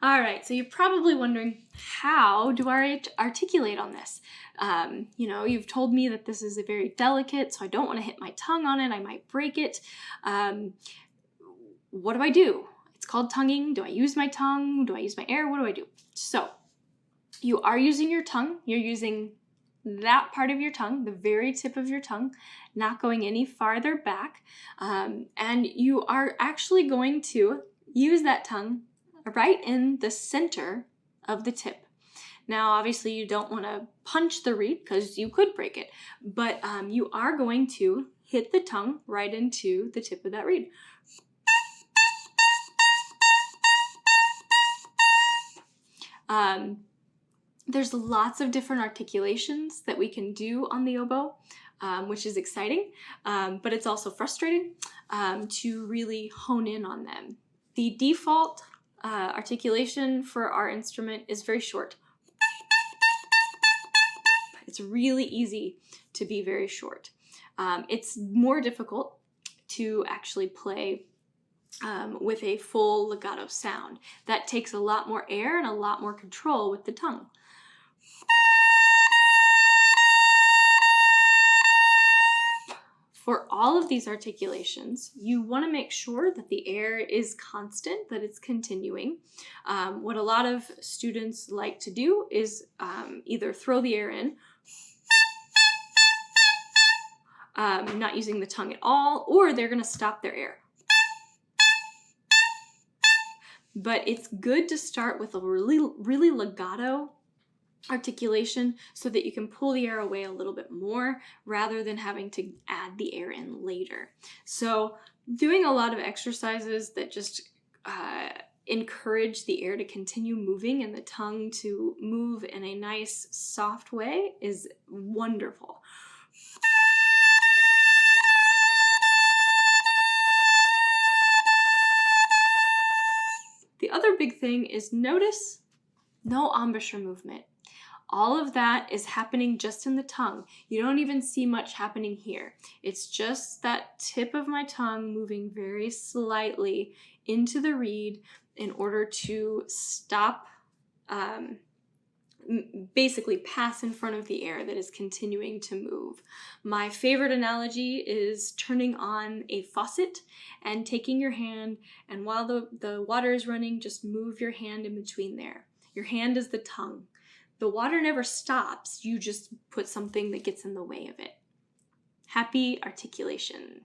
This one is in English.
All right, so you're probably wondering, how do I articulate on this? You've told me that this is a very delicate, so I don't want to hit my tongue on it. I might break it. What do I do? It's called tonguing. Do I use my tongue? Do I use my air? What do I do? So you are using your tongue. You're using that part of your tongue, the very tip of your tongue, not going any farther back. And you are actually going to use that tongue right in the center of the tip. Now, obviously, you don't want to punch the reed because you could break it, but you are going to hit the tongue right into the tip of that reed. There's lots of different articulations that we can do on the oboe, which is exciting, but it's also frustrating to really hone in on them. The default articulation for our instrument is very short. It's really easy to be very short. It's more difficult to actually play with a full legato sound. That takes a lot more air and a lot more control with the tongue. For all of these articulations, you want to make sure that the air is constant, that it's continuing. What a lot of students like to do is either throw the air in, not using the tongue at all, or they're going to stop their air. But it's good to start with a really legato articulation so that you can pull the air away a little bit more rather than having to add the air in later. So doing a lot of exercises that just encourage the air to continue moving and the tongue to move in a nice, soft way is wonderful. The other big thing is notice no embouchure movement. All of that is happening just in the tongue. You don't even see much happening here. It's just that tip of my tongue moving very slightly into the reed in order to stop, basically pass in front of the air that is continuing to move. My favorite analogy is turning on a faucet and taking your hand, and while the water is running, just move your hand in between there. Your hand is the tongue. The water never stops, you just put something that gets in the way of it. Happy articulation.